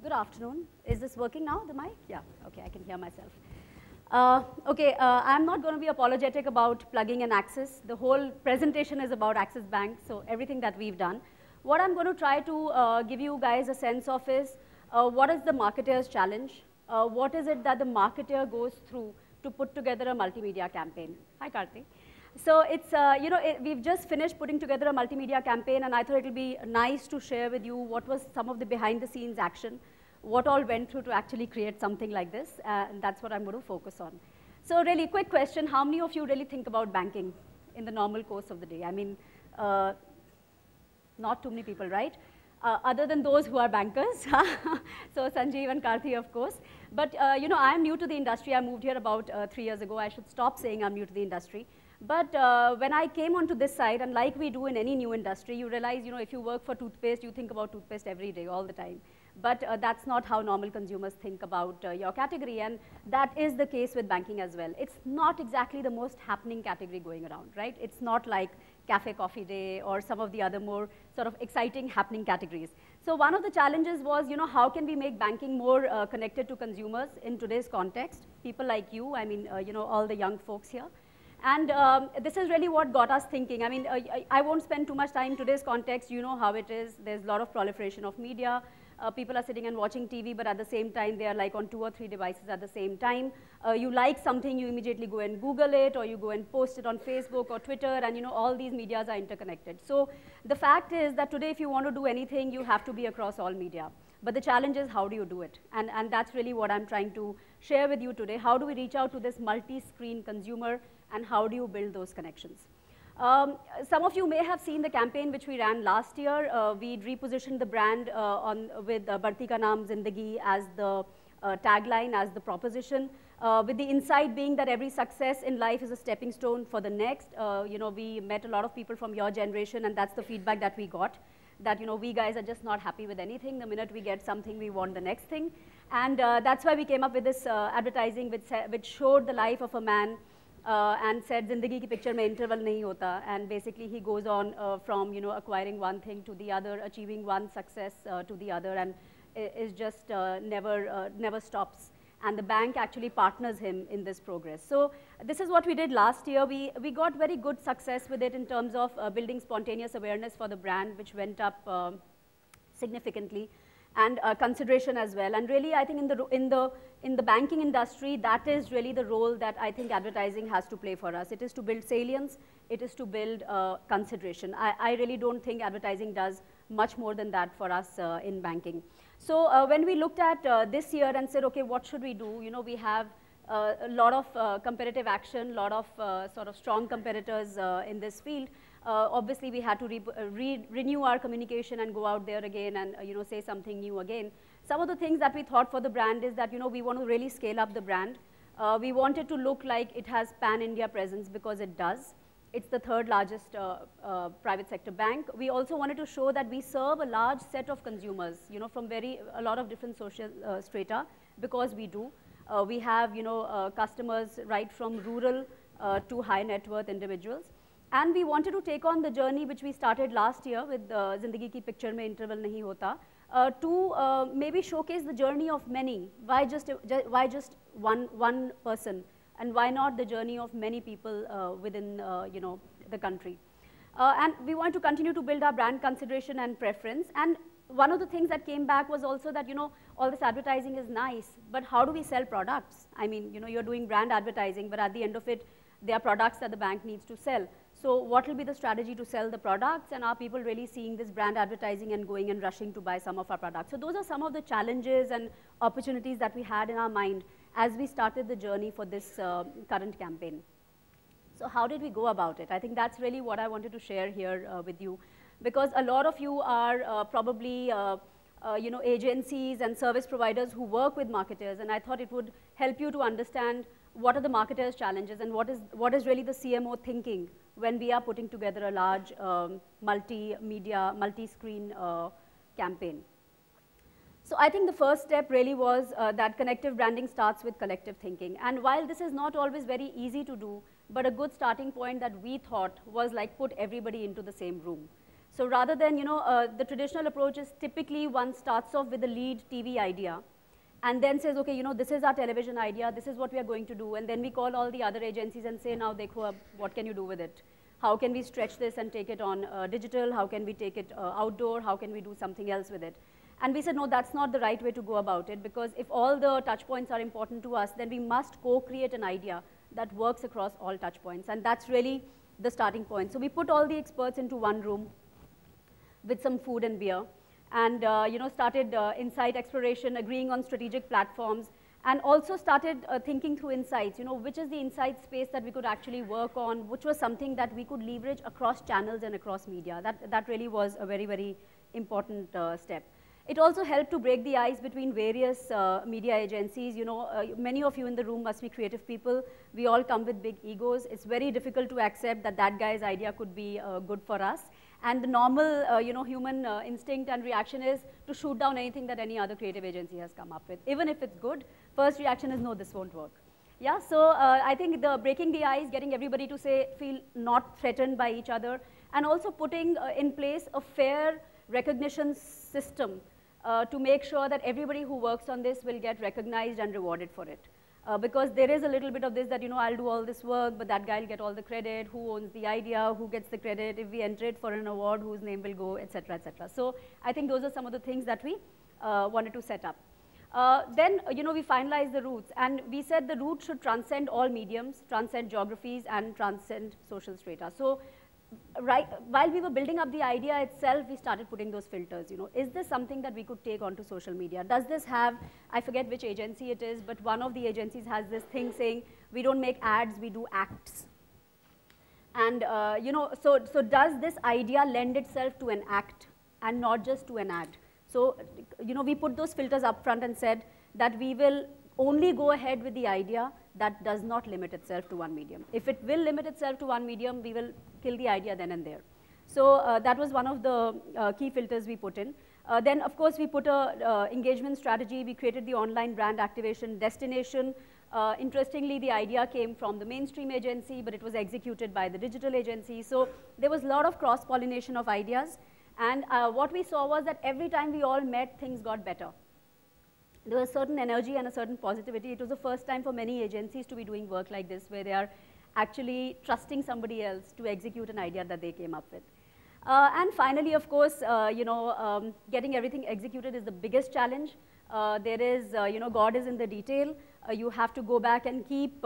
Good afternoon. Is this working now, the mic? Yeah, okay, I can hear myself. I'm not going to be apologetic about plugging in Axis. The whole presentation is about Axis Bank, so everything that we've done. What I'm going to try to give you guys a sense of is what is the marketer's challenge? What is it that the marketer goes through to put together a multimedia campaign? Hi, Karthi. So it's, we've just finished putting together a multimedia campaign, and I thought it would be nice to share with you what was some of the behind-the-scenes action, what all went through to actually create something like this, and that's what I'm going to focus on. So really, quick question, how many of you really think about banking in the normal course of the day? I mean, not too many people, right? Other than those who are bankers. So Sanjeev and Karthi, of course. But, I'm new to the industry. I moved here about 3 years ago. I should stop saying I'm new to the industry. But when I came onto this side, and like we do in any new industry, you realize, if you work for toothpaste, you think about toothpaste every day, all the time. But that's not how normal consumers think about your category, and that is the case with banking as well. It's not exactly the most happening category going around, right? It's not like cafe coffee day or some of the other more sort of exciting happening categories. So one of the challenges was, how can we make banking more connected to consumers in today's context? People like you, I mean, all the young folks here. And this is really what got us thinking. I mean, I won't spend too much time in today's context. You know how it is. There's a lot of proliferation of media. People are sitting and watching TV, but at the same time, they are like on 2 or 3 devices at the same time. You like something, you immediately go and Google it, or you go and post it on Facebook or Twitter, and all these medias are interconnected. So the fact is that today, if you want to do anything, you have to be across all media. But the challenge is, how do you do it? And that's really what I'm trying to share with you today. How do we reach out to this multi-screen consumer, and how do you build those connections? Some of you may have seen the campaign which we ran last year. We repositioned the brand with Barti Ka Naam Zindagi as the tagline, as the proposition, with the insight being that every success in life is a stepping stone for the next. We met a lot of people from your generation, and that's the feedback that we got, that we guys are just not happy with anything. The minute we get something, we want the next thing. And that's why we came up with this advertising which showed the life of a man and said, Zindagi ki picture mein interval nahi hota. And basically he goes on from acquiring one thing to the other, achieving one success to the other, and is just never stops. And the bank actually partners him in this progress. So this is what we did last year. We got very good success with it in terms of building spontaneous awareness for the brand, which went up significantly, and consideration as well. And really, I think in the banking industry, that is really the role that I think advertising has to play for us. It is to build salience. It is to build consideration. I really don't think advertising does much more than that for us in banking. So when we looked at this year and said, okay, what should we do? We have a lot of competitive action, a lot of sort of strong competitors in this field. Obviously, we had to renew our communication and go out there again and say something new again. Some of the things that we thought for the brand is that we want to really scale up the brand. We want it to look like it has pan-India presence, because it does. It's the 3rd largest private sector bank. We also wanted to show that we serve a large set of consumers, from a lot of different social strata, because we do. We have customers right from rural to high net worth individuals. And we wanted to take on the journey which we started last year with Zindagi ki picture mein interval nahi hota, to maybe showcase the journey of many. Why just one person? And why not the journey of many people within the country? And we want to continue to build our brand consideration and preference. And one of the things that came back was also that all this advertising is nice, but how do we sell products? I mean, you're doing brand advertising, but at the end of it, there are products that the bank needs to sell. So what will be the strategy to sell the products, and are people really seeing this brand advertising and going and rushing to buy some of our products? So those are some of the challenges and opportunities that we had in our mind as we started the journey for this current campaign. So how did we go about it? I think that's really what I wanted to share here with you, because a lot of you are probably agencies and service providers who work with marketers, and I thought it would help you to understand what are the marketers' challenges and what is really the CMO thinking when we are putting together a large multimedia, multi-screen campaign. So I think the first step really was that connective branding starts with collective thinking. And while this is not always very easy to do, but a good starting point that we thought was like put everybody into the same room. So rather than, the traditional approach is typically one starts off with a lead TV idea and then says, okay, this is our television idea, this is what we are going to do, and then we call all the other agencies and say, now dekho, what can you do with it? How can we stretch this and take it on digital? How can we take it outdoor? How can we do something else with it? And we said, no, that's not the right way to go about it, because if all the touch points are important to us, then we must co-create an idea that works across all touch points. And that's really the starting point. So we put all the experts into one room with some food and beer, and started insight exploration, agreeing on strategic platforms, and also started thinking through insights, which is the insight space that we could actually work on, which was something that we could leverage across channels and across media. That really was a very, very important step. It also helped to break the ice between various media agencies. Many of you in the room must be creative people. We all come with big egos. It's very difficult to accept that that guy's idea could be good for us. And the normal, human instinct and reaction is to shoot down anything that any other creative agency has come up with. Even if it's good, first reaction is, no, this won't work. Yeah, so I think the breaking the ice, getting everybody to feel not threatened by each other, and also putting in place a fair recognition system to make sure that everybody who works on this will get recognized and rewarded for it. Because there is a little bit of this that, I'll do all this work, but that guy will get all the credit, who owns the idea, who gets the credit, if we enter it for an award, whose name will go, et cetera, et cetera. So I think those are some of the things that we wanted to set up. Then, we finalized the routes, and we said the route should transcend all mediums, transcend geographies, and transcend social strata. So while we were building up the idea itself, we started putting those filters. Is this something that we could take onto social media? Does this have, I forget which agency it is, but one of the agencies has this thing saying, we don't make ads, we do acts. And, so does this idea lend itself to an act and not just to an ad? So, we put those filters up front and said that we will only go ahead with the idea that does not limit itself to one medium. If it will limit itself to one medium, we will kill the idea then and there. So that was one of the key filters we put in. Then, of course, we put a engagement strategy. We created the online brand activation destination. Interestingly, the idea came from the mainstream agency, but it was executed by the digital agency. So there was a lot of cross-pollination of ideas. And what we saw was that every time we all met, things got better. There was a certain energy and a certain positivity. It was the first time for many agencies to be doing work like this, where they are actually trusting somebody else to execute an idea that they came up with. And finally, of course, getting everything executed is the biggest challenge. There is, God is in the detail. You have to go back and keep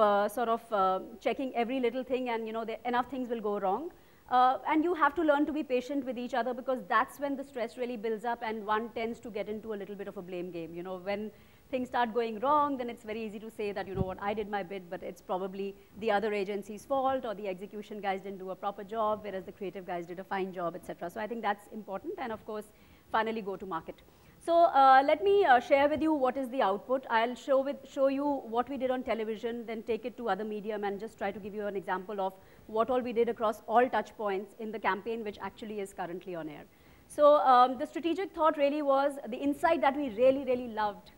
checking every little thing, and enough things will go wrong. And you have to learn to be patient with each other, because that's when the stress really builds up and one tends to get into a little bit of a blame game. When things start going wrong, then it's very easy to say that, I did my bit, but it's probably the other agency's fault, or the execution guys didn't do a proper job, whereas the creative guys did a fine job, etc. So I think that's important. And of course, finally go to market. So let me share with you what is the output. I'll show you what we did on television, then take it to other medium, and just try to give you an example of what all we did across all touch points in the campaign, which actually is currently on air. So the strategic thought really was the insight that we really, really loved.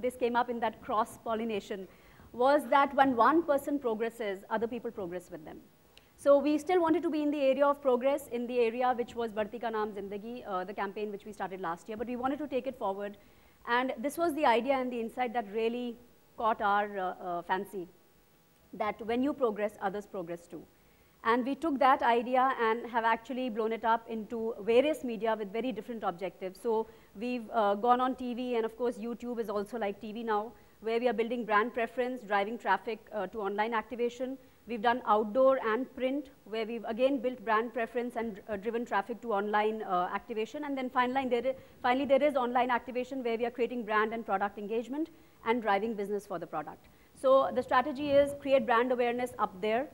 This came up in that cross-pollination, was that when one person progresses, other people progress with them. So we still wanted to be in the area of progress, in the area which was Badhti Ka Naam Zindagi, the campaign which we started last year, but we wanted to take it forward. And this was the idea and the insight that really caught our fancy, that when you progress, others progress too. And we took that idea and have actually blown it up into various media with very different objectives. So we've gone on TV, and of course YouTube is also like TV now, where we are building brand preference, driving traffic to online activation. We've done outdoor and print, where we've again built brand preference and driven traffic to online activation. And then finally there is online activation, where we are creating brand and product engagement and driving business for the product. So the strategy is create brand awareness up there,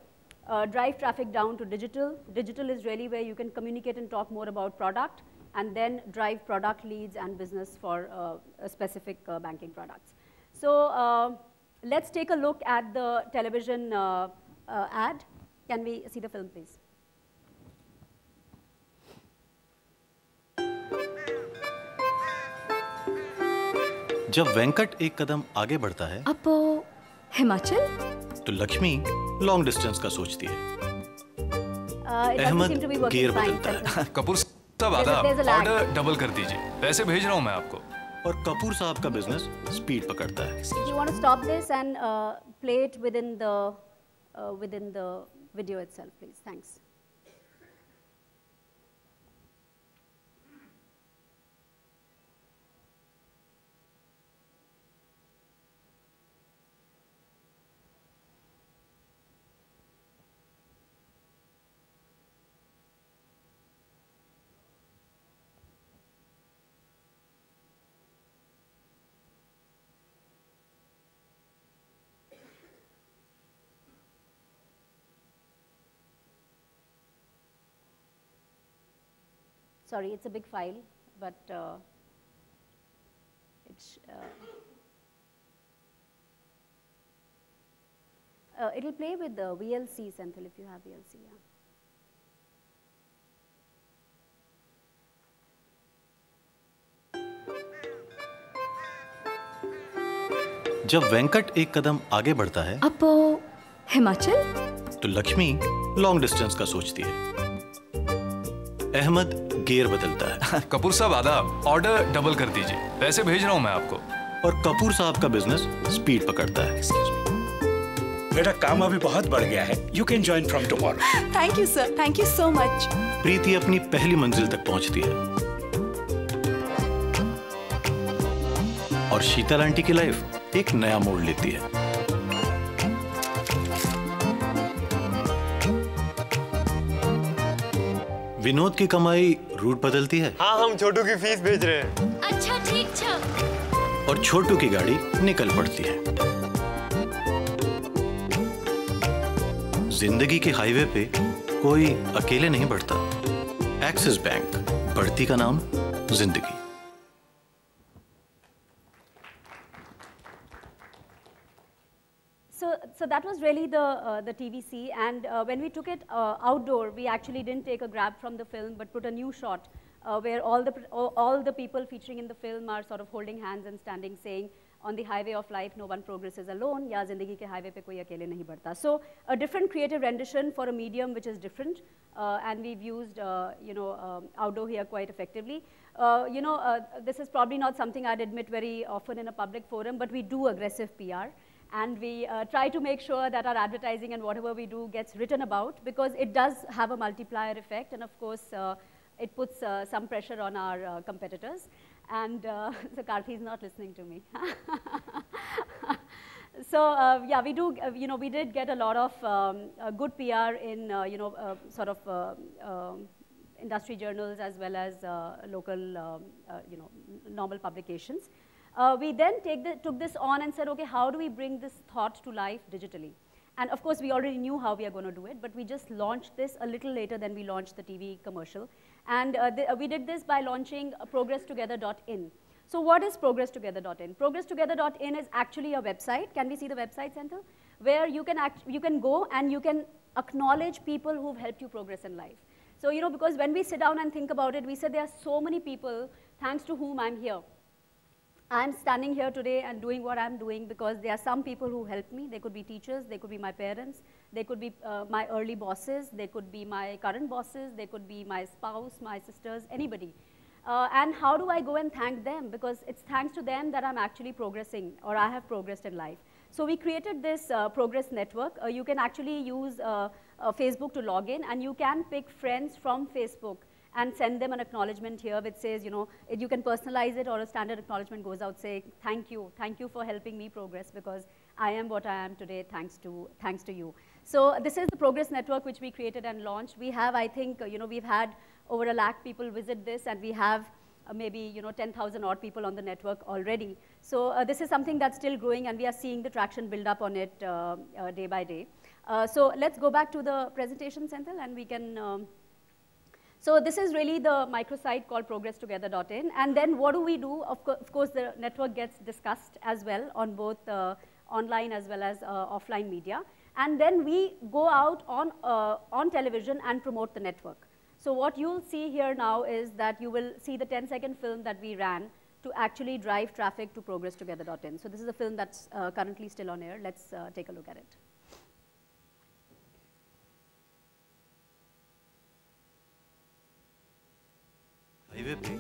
drive traffic down to digital. Digital is really where you can communicate and talk more about product, and then drive product leads and business for specific banking products. So let's take a look at the television ad. Can we see the film, please? जब वेंकट एक कदम आगे बढ़ता है, अब हिमाचल, तो Lakshmi long distance का सोचती है। अहमद गियर बदलता है। कपूर सब आधा there's a lag. Order double कर दीजिए, पैसे भेज रहा हूँ मैं आपको। और कपूर साहब का बिजनेस स्पीड पकड़ता है। Do you want to stop this and play it within the video itself, please? Thanks. Sorry, it's a big file, but it'll play with the VLC, Senthil, if you have VLC. Yeah. जब वेंकट एक कदम आगे बढ़ता है अब हिमाचल? तो Lakshmi long distance का सोचती है। अहमद गियर बदलता है। कपूर साहब आधा ऑर्डर डबल कर दीजिए, पैसे भेज रहा हूँ मैं आपको। और कपूर साहब का बिजनेस स्पीड पकड़ता है। बेटा काम अभी बहुत बढ़ गया है। You can join from tomorrow. Thank you sir, thank you so much. Preeti अपनी पहली मंजिल तक पहुंचती है और शीतल आंटी की लाइफ एक नया मोड़ लेती है। विनोद की कमाई रूट बदलती है। हाँ, हम छोटू की फीस भेज रहे हैं। अच्छा ठीक छ। और छोटू की गाड़ी निकल पड़ती है। जिंदगी के हाईवे पे कोई अकेले नहीं बढ़ता। एक्सिस बैंक, बढ़ती का नाम जिंदगी। So that was really the TVC, and when we took it outdoor, we actually didn't take a grab from the film, but put a new shot where all the people featuring in the film are sort of holding hands and standing, saying, "On the highway of life, no one progresses alone." या जिंदगी के highway पे कोई अकेले नहीं बढ़ता. So a different creative rendition for a medium which is different, and we've used outdoor here quite effectively. This is probably not something I'd admit very often in a public forum, but we do aggressive PR. And we try to make sure that our advertising and whatever we do gets written about, because it does have a multiplier effect, and of course it puts some pressure on our competitors. And so Karthi is not listening to me. So yeah, we do. We did get a lot of good PR in sort of industry journals as well as local normal publications. We then took this on and said, okay, how do we bring this thought to life digitally? And of course, we already knew how we are going to do it, but we just launched this a little later than we launched the TV commercial. And we did this by launching progresstogether.in. So what is progresstogether.in? Progresstogether.in is actually a website. Can we see the website, Senthil? Where you can go and you can acknowledge people who've helped you progress in life. So, because when we sit down and think about it, we said there are so many people thanks to whom I'm here. I'm standing here today and doing what I'm doing because there are some people who helped me. They could be teachers, they could be my parents, they could be my early bosses, they could be my current bosses, they could be my spouse, my sisters, anybody. And how do I go and thank them? Because it's thanks to them that I'm actually progressing, or I have progressed in life. So we created this progress network. You can actually use Facebook to log in, and you can pick friends from Facebook and send them an acknowledgement here which says, you can personalize it, or a standard acknowledgement goes out saying, thank you for helping me progress, because I am what I am today thanks to you. So this is the progress network which we created and launched. We have, I think, we've had over 1 lakh people visit this, and we have maybe 10,000 odd people on the network already. So this is something that's still growing, and we are seeing the traction build up on it day by day. So let's go back to the presentation, Senthil, and we can. So this is really the microsite called progresstogether.in. And then what do we do? Of course, the network gets discussed as well on both online as well as offline media. And then we go out on television and promote the network. So what you'll see here now is that you will see the 10-second film that we ran to actually drive traffic to progresstogether.in. So this is a film that's currently still on air. Let's take a look at it. पे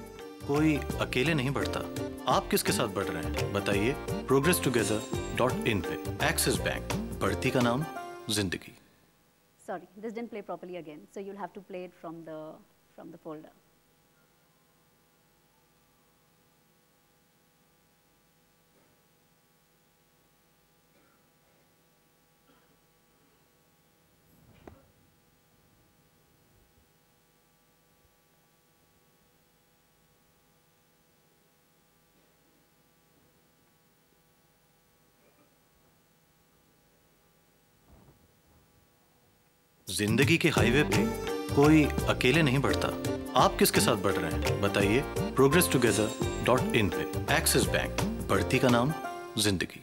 कोई अकेले नहीं बढ़ता। आप किसके साथ बढ़ रहे हैं बताइए progresstogether.in पे। एक्सिस बैंक, बढ़ती का नाम जिंदगी। Sorry, this didn't play properly again. So you'll have to play it from the folder. जिंदगी के हाईवे पे कोई अकेले नहीं बढ़ता। आप किसके साथ बढ़ रहे हैं बताइए progresstogether.in पे। एक्सिस बैंक, बढ़ती का नाम जिंदगी।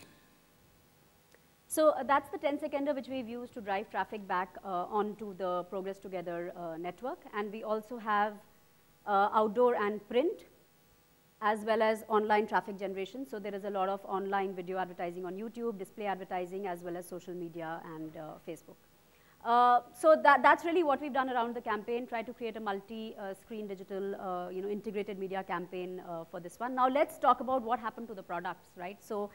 So that's the 10-seconder which we've used to drive traffic back onto the Progress Together network. And we also have outdoor and print, as well as online traffic generation. So there is a lot of online video advertising on YouTube, display advertising, as well as social media and Facebook. So that's really what we've done around the campaign, try to create a multi-screen digital, integrated media campaign for this one. Now let's talk about what happened to the products, right? So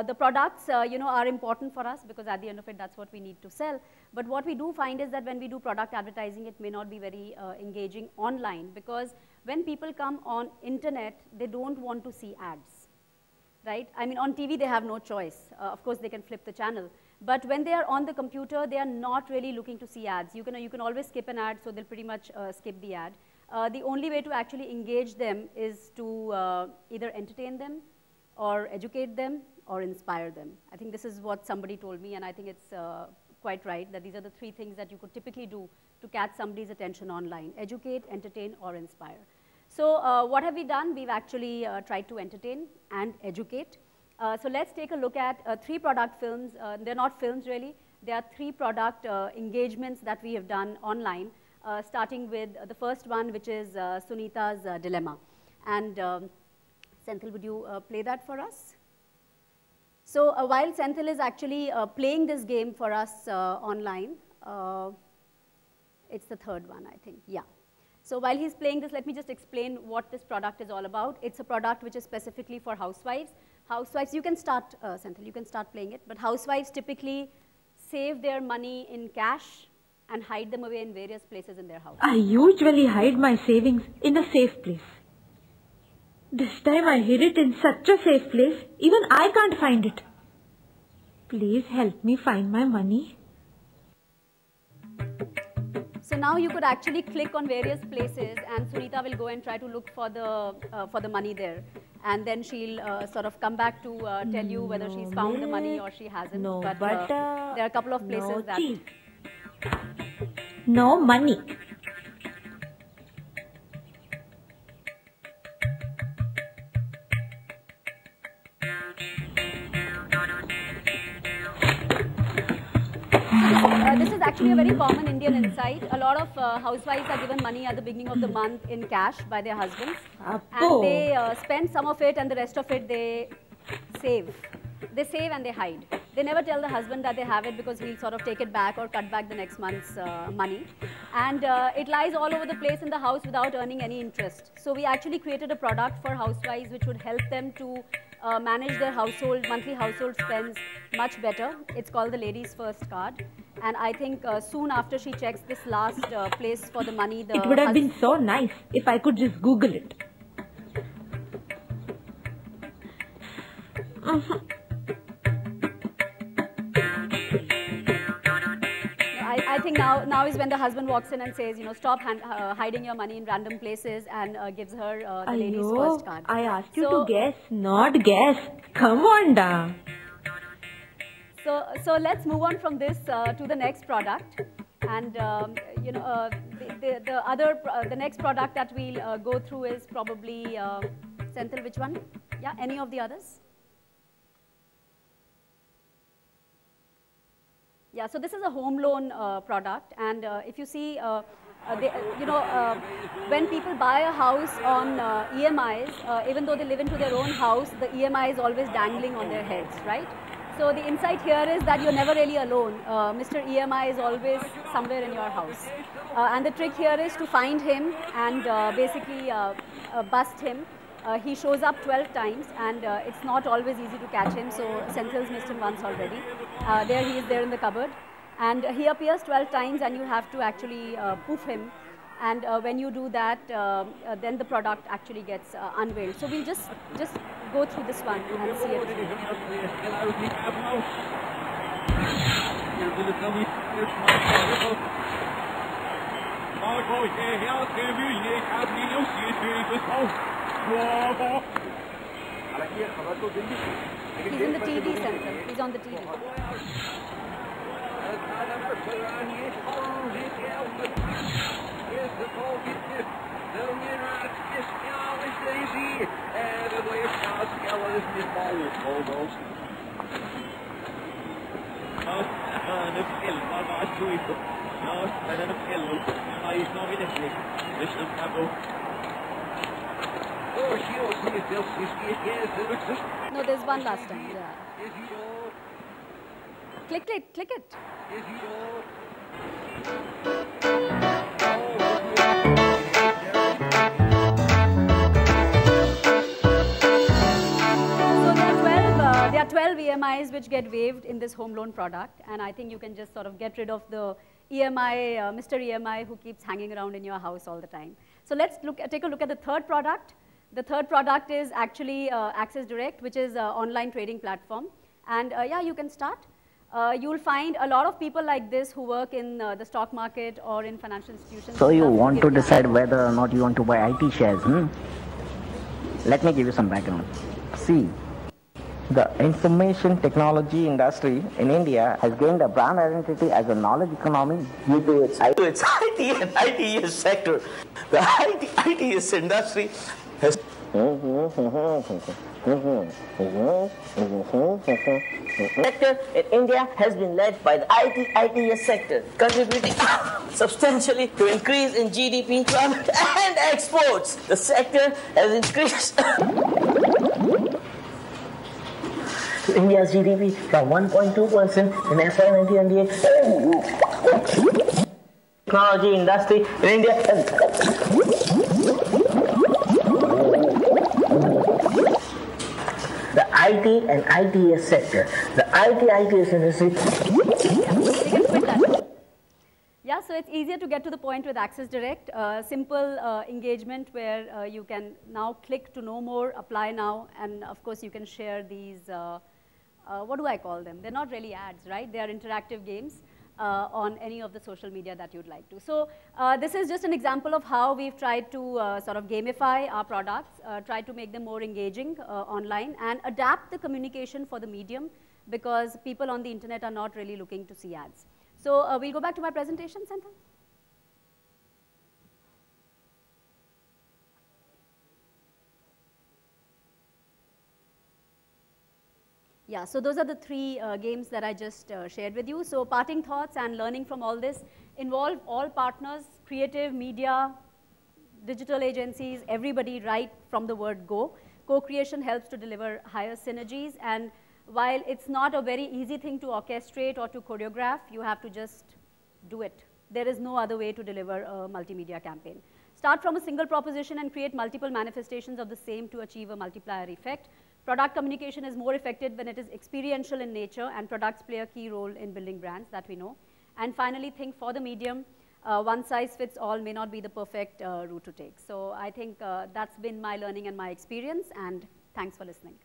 the products, are important for us because at the end of it, that's what we need to sell. But what we do find is that when we do product advertising, it may not be very engaging online because when people come on internet, they don't want to see ads, right? I mean, on TV, they have no choice. Of course, they can flip the channel. But when they are on the computer, they are not really looking to see ads. You can always skip an ad, so they'll pretty much skip the ad. The only way to actually engage them is to either entertain them or educate them or inspire them. I think this is what somebody told me, and I think it's quite right, that these are the three things that you could typically do to catch somebody's attention online: educate, entertain, or inspire. So what have we done? We've actually tried to entertain and educate. So let's take a look at 3 product films. They're not films really. They are 3 product engagements that we have done online, starting with the first one, which is Sunita's Dilemma. And Senthil, would you play that for us? So while Senthil is actually playing this game for us online, it's the third one, I think. Yeah. So while he's playing this, let me just explain what this product is all about. It's a product which is specifically for housewives. Housewives, you can start, Senthil, you can start playing it, but housewives typically save their money in cash and hide them away in various places in their house. I usually hide my savings in a safe place. This time I hid it in such a safe place, even I can't find it. Please help me find my money. So now you could actually click on various places and Sunita will go and try to look for the money there. And then she'll sort of come back to tell you whether she's found the money or she hasn't. No but butter, there are a couple of places no that... cheese. No money. This is actually a very common Indian insight. A lot of housewives are given money at the beginning of the month in cash by their husbands. And they spend some of it and the rest of it they save. They save and they hide. They never tell the husband that they have it because he'll sort of take it back or cut back the next month's money. And it lies all over the place in the house without earning any interest. So we actually created a product for housewives which would help them to manage their monthly household spends much better. It's called the Ladies First card. And I think soon after she checks this last place for the money, it would have been so nice if I could just Google it. I think now is when the husband walks in and says, stop hiding your money in random places, and gives her the Ladies First card. I asked you to guess, not guess. Come on, da. So let's move on from this to the next product. And the next product that we'll go through is probably, Senthil, which one? Yeah, any of the others? Yeah, so this is a home loan product, and if you see, when people buy a house on EMIs, even though they live into their own house, the EMI is always dangling on their heads, right? So the insight here is that you're never really alone. Mr. EMI is always somewhere in your house. And the trick here is to find him and basically bust him. He shows up 12 times and it's not always easy to catch him. So Senthil's missed him once already. There he is there in the cupboard. And he appears 12 times and you have to actually poof him. And when you do that, then the product actually gets unveiled. So we'll just go through this one and see it. He's in the TV center. He's on the TV. No, there's one last time. Yeah. Click it. Click it. There are 12 EMIs which get waived in this home loan product, and I think you can just sort of get rid of the EMI, Mr. EMI who keeps hanging around in your house all the time. So let's take a look at the third product. The third product is actually Access Direct, which is an online trading platform. And yeah, you can start. You'll find a lot of people like this who work in the stock market or in financial institutions. So you want to decide whether or not you want to buy IT shares, Let me give you some background. See, the information technology industry in India has gained a brand identity as a knowledge economy due to its IT and ITES sector. The ITES industry has sector in India has been led by the ITES sector, contributing substantially to increase in GDP, employment and exports. The sector has increased India's GDP from 1.2% in FY 1998. Technology industry in India has the IT and ITES sector. The ITES industry. Yeah, so it's easier to get to the point with Access Direct. Simple engagement where you can now click to know more, apply now, and of course you can share these, what do I call them? They're not really ads, right? They are interactive games on any of the social media that you'd like to. So this is just an example of how we've tried to sort of gamify our products, try to make them more engaging online, and adapt the communication for the medium, because people on the internet are not really looking to see ads. So we'll go back to my presentation, Senthil. Yeah, so those are the three games that I just shared with you. So parting thoughts and learning from all this involve all partners, creative, media, digital agencies, everybody, right from the word go. Co-creation helps to deliver higher synergies, and while it's not a very easy thing to orchestrate or to choreograph, you have to just do it. There is no other way to deliver a multimedia campaign. Start from a single proposition and create multiple manifestations of the same to achieve a multiplier effect. Product communication is more effective when it is experiential in nature, and products play a key role in building brands, that we know. And finally, think for the medium. One size fits all may not be the perfect route to take. So I think that's been my learning and my experience, and thanks for listening.